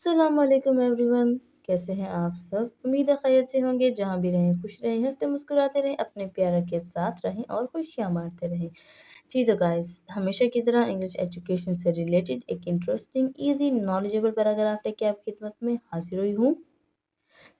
अस्सलाम वालेकुम एवरीवन। कैसे हैं आप सब? उम्मीद है खैरियत से होंगे। जहाँ भी रहें खुश रहें, हंसते मुस्कुराते रहें, अपने प्यारों के साथ रहें और खुशियाँ बांटते रहें। जी तो गाइस, हमेशा की तरह इंग्लिश एजुकेशन से रिलेटेड एक इंटरेस्टिंग, इजी, नॉलेजेबल पैराग्राफ लेके आपकी खिदमत में हाजिर हुई हूँ।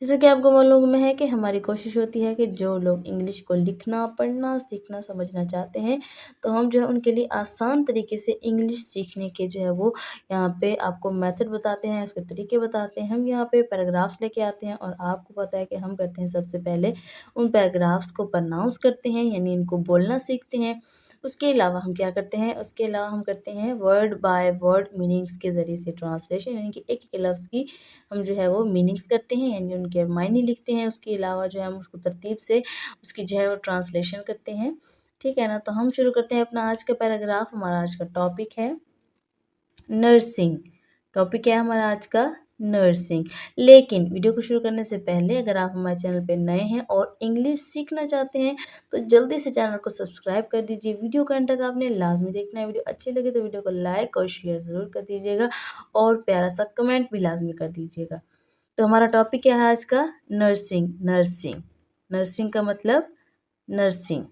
जैसे कि आपको मालूम है कि हमारी कोशिश होती है कि जो लोग इंग्लिश को लिखना, पढ़ना, सीखना, समझना चाहते हैं, तो हम जो है उनके लिए आसान तरीके से इंग्लिश सीखने के जो है वो यहाँ पे आपको मेथड बताते हैं, उसके तरीके बताते हैं। हम यहाँ पे पैराग्राफ्स लेके आते हैं और आपको पता है कि हम करते हैं सबसे पहले उन पैराग्राफ्स को प्रोनाउंस करते हैं, यानी इनको बोलना सीखते हैं। उसके अलावा हम क्या करते हैं, उसके अलावा हम करते हैं वर्ड बाय वर्ड मीनिंग्स के ज़रिए से ट्रांसलेशन, यानी कि एक-एक लफ्ज़ की हम जो है वो मीनिंग्स करते हैं, यानी उनके मायने लिखते हैं। उसके अलावा जो है हम उसको तरतीब से उसकी जो है वो ट्रांसलेशन करते हैं। ठीक है ना? तो हम शुरू करते हैं अपना आज का पैराग्राफ। हमारा आज का टॉपिक है नर्सिंग। टॉपिक क्या है हमारा आज का? नर्सिंग। लेकिन वीडियो को शुरू करने से पहले अगर आप हमारे चैनल पे नए हैं और इंग्लिश सीखना चाहते हैं तो जल्दी से चैनल को सब्सक्राइब कर दीजिए। वीडियो को अंत तक आपने लाजमी देखना है। वीडियो अच्छी लगे तो वीडियो को लाइक और शेयर ज़रूर कर दीजिएगा और प्यारा सा कमेंट भी लाजमी कर दीजिएगा। तो हमारा टॉपिक क्या है आज का? नर्सिंग। नर्सिंग नर्सिंग का मतलब नर्सिंग।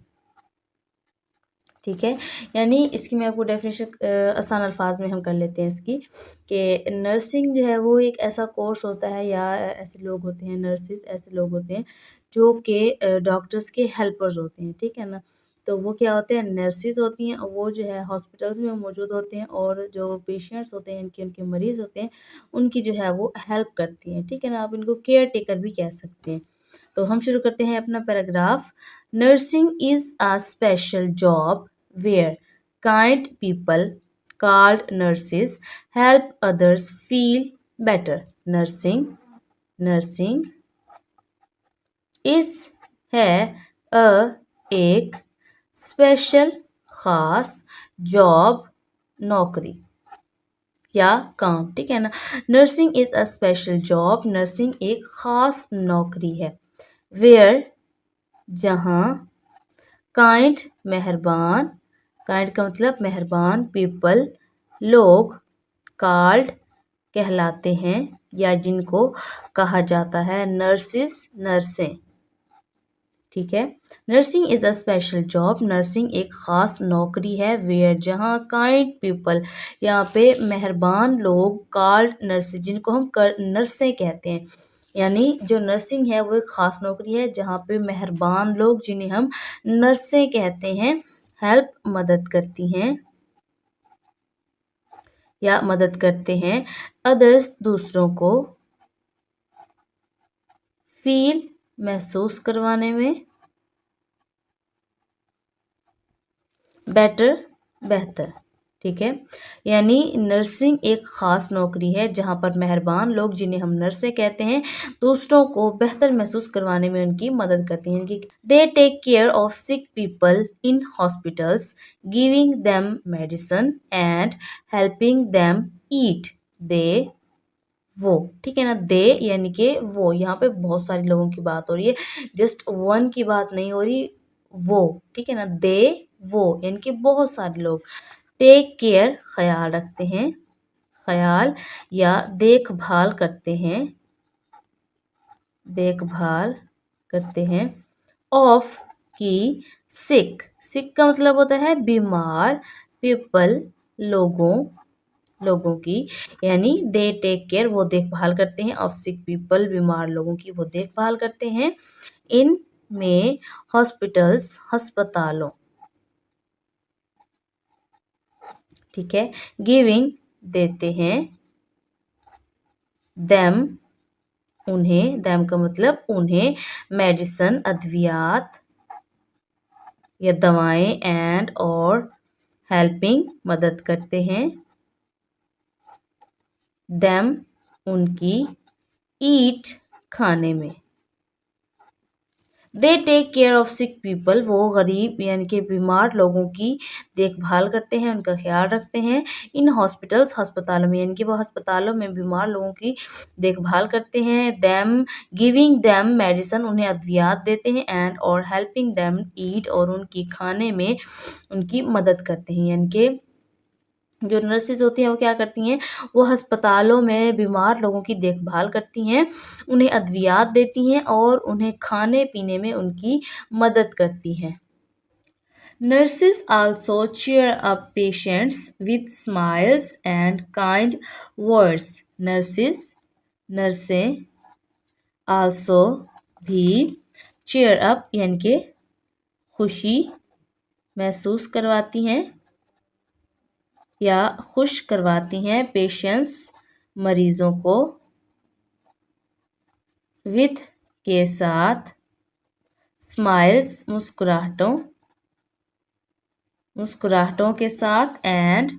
ठीक है, यानी इसकी मैं आपको डेफिनेशन आसान अल्फाज में हम कर लेते हैं इसकी कि नर्सिंग जो है वो एक ऐसा कोर्स होता है या ऐसे लोग होते हैं, नर्सिस ऐसे लोग होते हैं जो कि डॉक्टर्स के हेल्पर्स होते हैं। ठीक है ना? तो वो क्या होते हैं, नर्सिस होती हैं और वो जो है हॉस्पिटल्स में मौजूद होते हैं और जो पेशेंट्स होते हैं, इनके उनके मरीज़ होते हैं, उनकी जो है वो हेल्प करती हैं। ठीक है ना? आप इनको केयर टेकर भी कह सकते हैं। तो हम शुरू करते हैं अपना paragraph. Nursing is a special job where kind people called nurses help others feel better. Nursing is है एक स्पेशल खास जॉब नौकरी या काम। ठीक है ना? Nursing is a special job. Nursing एक खास नौकरी है। वेयर जहाँ काइंड मेहरबान, काइंड का मतलब मेहरबान, पीपल लोग, कॉल्ड कहलाते हैं या जिनको कहा जाता है, नर्सिस नर्सें। ठीक है, nursing is a special job. Nursing एक ख़ास नौकरी है। वेयर जहाँ काइंड पीपल, यहाँ पे मेहरबान लोग, कॉल्ड नर्सिस जिनको हम नर्सें कहते हैं, यानी जो नर्सिंग है वो एक ख़ास नौकरी है जहाँ पे मेहरबान लोग जिन्हें हम नर्सें कहते हैं हेल्प मदद करती हैं या मदद करते हैं अदर्स दूसरों को फील महसूस करवाने में, बेटर बेहतर। ठीक है, यानी नर्सिंग एक ख़ास नौकरी है जहाँ पर मेहरबान लोग जिन्हें हम नर्सें कहते हैं दूसरों को बेहतर महसूस करवाने में उनकी मदद करती हैं। They take care of sick people in hospitals, giving them medicine and helping them eat. They वो, ठीक है ना? दे यानी कि वो, यहाँ पे बहुत सारे लोगों की बात हो रही है, जस्ट वन की बात नहीं हो रही, वो। ठीक है ना? दे वो यानी कि बहुत सारे लोग। टेक केयर ख्याल रखते हैं, ख्याल या देखभाल करते हैं, देखभाल करते हैं। ऑफ की, सिक, सिक का मतलब होता है बीमार, पीपल लोगों, लोगों की, यानी दे टेक केयर वो देखभाल करते हैं, ऑफ सिक पीपल बीमार लोगों की वो देखभाल करते हैं। इन में हॉस्पिटल्स अस्पतालों। ठीक है, गिविंग देते हैं, देम उन्हें, देम का मतलब उन्हें, मेडिसन अद्वियात या दवाएं, एंड और हेल्पिंग मदद करते हैं, देम उनकी, ईट खाने में। They take care of sick people वो गरीब यानी कि बीमार लोगों की देखभाल करते हैं, उनका ख्याल रखते हैं। इन हॉस्पिटल्स अस्पतालों में, यानी कि वो अस्पतालों में बीमार लोगों की देखभाल करते हैं। दैम गिविंग दैम मेडिसिन उन्हें अद्वियात देते हैं, एंड और हेल्पिंग दैम ईट और उनकी खाने में उनकी मदद करते हैं, यानी कि जो नर्सेज होती हैं वो क्या करती हैं, वो अस्पतालों में बीमार लोगों की देखभाल करती हैं, उन्हें अद्वियात देती हैं और उन्हें खाने-पीने में उनकी मदद करती हैं। Nurses also cheer up patients with smiles and kind words. नर्सें also भी cheer up यानी कि खुशी महसूस करवाती हैं या खुश करवाती हैं पेशेंट्स मरीजों को विथ के साथ स्माइल्स मुस्कुराहटों के साथ एंड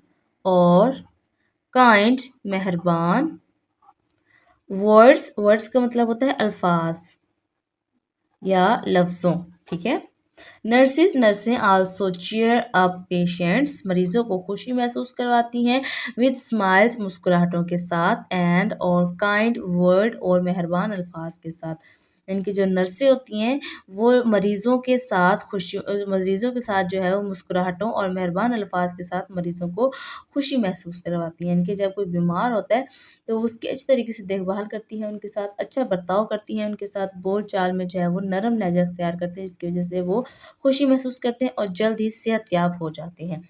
और काइंड मेहरबान वर्ड्स का मतलब होता है अल्फाज या लफ्ज़ों, ठीक है। नर्सें आल्सो चीयर अप पेशेंट्स मरीजों को खुशी महसूस करवाती हैं विद स्माइल्स मुस्कुराहटों के साथ एंड और काइंड वर्ड और मेहरबान अल्फाज के साथ। इनकी जो नर्सें होती हैं वो मरीजों के साथ जो है वो मुस्कुराहटों और मेहरबान अल्फाज के साथ मरीजों को खुशी महसूस करवाती हैं। इनके जब कोई बीमार होता है तो उसकी अच्छी तरीके से देखभाल करती हैं, उनके साथ अच्छा बर्ताव करती हैं, उनके साथ बोल चाल में जो है वो नरम लहजा इख्तियार करते हैं, जिसकी वजह से वो खुशी महसूस करते हैं और जल्द ही सेहतयाब हो जाते हैं।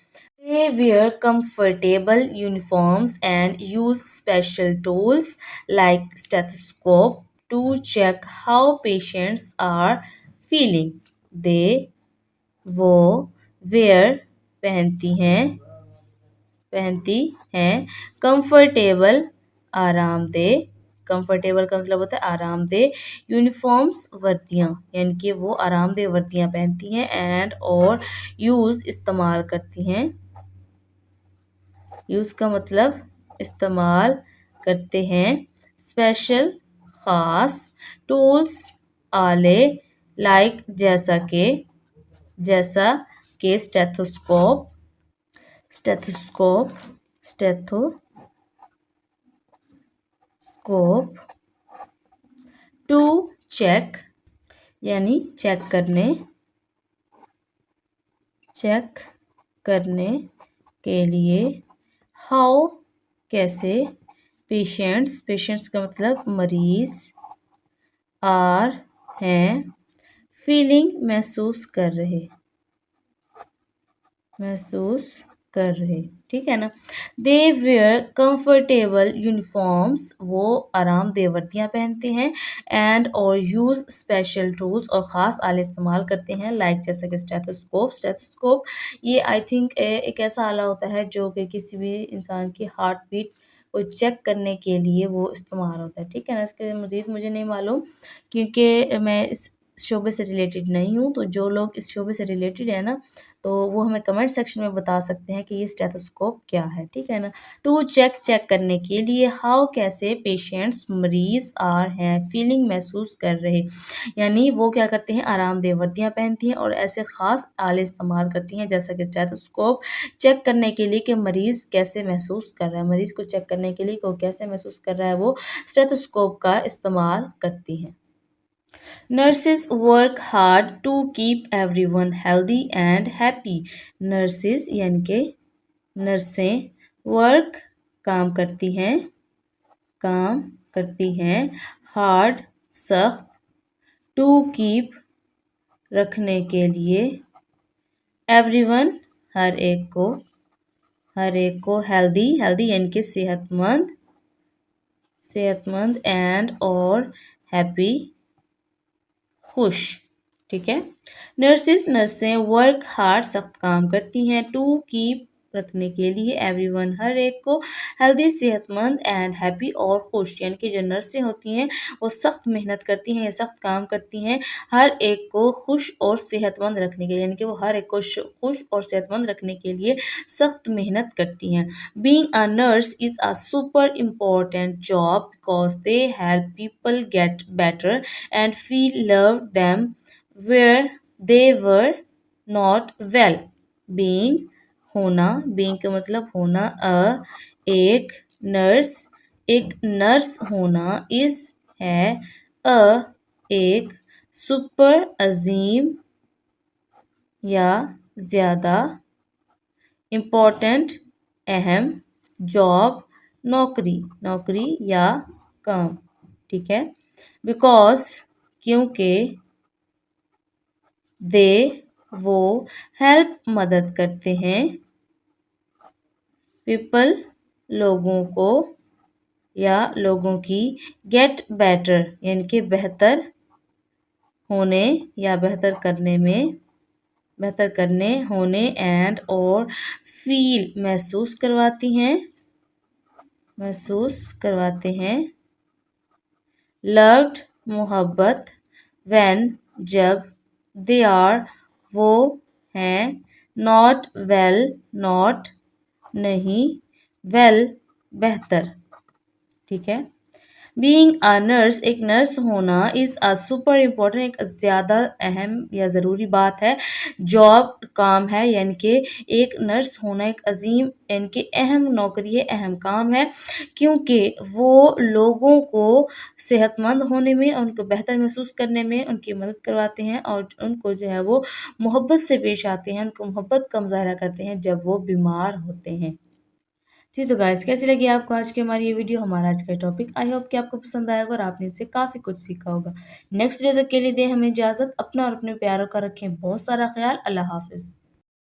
They wear comfortable uniforms and use special tools like stethoscope to check how patients are feeling. They वो wear पहनती हैं कंफर्टेबल आरामदेह कंफर्टेबल का मतलब होता है आरामदेह यूनिफॉर्म्स वर्दियाँ यानी कि वो आरामदेह वर्दियाँ पहनती हैं एंड और इस्तेमाल करती हैं। यूज़ का मतलब इस्तेमाल करते हैं स्पेशल ख़ास टूल्स आले लाइक जैसा के स्टेथोस्कोप टू चेक यानी चेक करने के लिए हाउ कैसे पेशेंट्स का मतलब मरीज आर हैं फीलिंग महसूस कर रहे, ठीक है ना। दे वेयर कंफर्टेबल यूनिफॉर्म्स वो आरामदेह वर्दियाँ पहनते हैं एंड और यूज़ स्पेशल टूल्स और ख़ास आले इस्तेमाल करते हैं लाइक जैसा कि स्टेथोस्कोप ये आई थिंक एक ऐसा आला होता है जो कि किसी भी इंसान की हार्ट बीट को चेक करने के लिए वो इस्तेमाल होता है, ठीक है ना। इसके मज़ीद मुझे नहीं मालूम क्योंकि मैं इस शोबे से रिलेटेड नहीं हूँ, तो जो लोग इस शोबे से रिलेटेड है ना तो वो हमें कमेंट सेक्शन में बता सकते हैं कि ये स्टेथोस्कोप क्या है, ठीक है ना। टू चेक करने के लिए हाउ कैसे पेशेंट्स मरीज हैं फीलिंग महसूस कर रहे यानी वो क्या करते हैं आरामदेह वर्दियाँ पहनती हैं और ऐसे ख़ास आले इस्तेमाल करती हैं जैसा कि स्टेथोस्कोप चेक करने के लिए कि मरीज़ कैसे महसूस कर रहा है, मरीज़ को चेक करने के लिए वो कैसे महसूस कर रहा है वो स्टेथोस्कोप का इस्तेमाल करती हैं। Nurses work hard to keep everyone healthy and happy. Nurses यानी कि नर्सें वर्क काम करती हैं हार्ड सख्त टू कीप रखने के लिए एवरीवन हर एक को हेल्दी यानी कि सेहतमंद एंड और हैप्पी खुश, ठीक है। नर्सें वर्क हार्ड सख्त काम करती हैं टू कीप रखने के लिए एवरीवन हर एक को हेल्दी सेहतमंद एंड हैप्पी और खुश यानी कि जो नर्सें होती हैं वो सख्त मेहनत करती हैं या सख्त काम करती हैं हर एक को खुश और सेहतमंद रखने के लिए यानी कि वो हर एक को खुश और सेहतमंद रखने के लिए सख्त मेहनत करती हैं। Being a nurse is a super important job because they help people get better and feel loved them where they were not well. Being का मतलब होना एक नर्स होना इस है अ एक सुपर अजीम या ज़्यादा इम्पोर्टेंट अहम, जॉब, नौकरी, नौकरी या काम, ठीक है। बिकॉज, क्योंकि, दे, वो, हेल्प, मदद करते हैं, पीपल, लोगों को या लोगों की, गेट बेटर यानी कि बेहतर होने या बेहतर करने होने एंड और फील महसूस करवाते हैं लव्ड मोहब्बत व्हेन जब दे आर वो हैं नॉट वेल नॉट नहीं वेल बेहतर, ठीक है। बीइंग अ नर्स एक नर्स होना इज़ अ सुपर इम्पोर्टेंट एक ज़्यादा अहम या ज़रूरी बात है। जॉब काम है यानी कि एक नर्स होना एक अजीम यानी कि अहम नौकरी है, अहम काम है, क्योंकि वो लोगों को सेहतमंद होने में, उनको बेहतर महसूस करने में उनकी मदद करवाते हैं और उनको जो है वो मोहब्बत से पेश आते हैं, उनको मोहब्बत का मुज़ाहरा करते हैं जब वो बीमार होते हैं। जी, तो गाइस कैसी लगी आपको आज की हमारी ये वीडियो, हमारा आज का टॉपिक? आई होप कि आपको पसंद आएगा और आपने इससे काफ़ी कुछ सीखा होगा। नेक्स्ट वीडियो तक के लिए दें हमें इजाज़त। अपना और अपने प्यारों का रखें बहुत सारा ख़्याल। अल्लाह हाफ़िज़।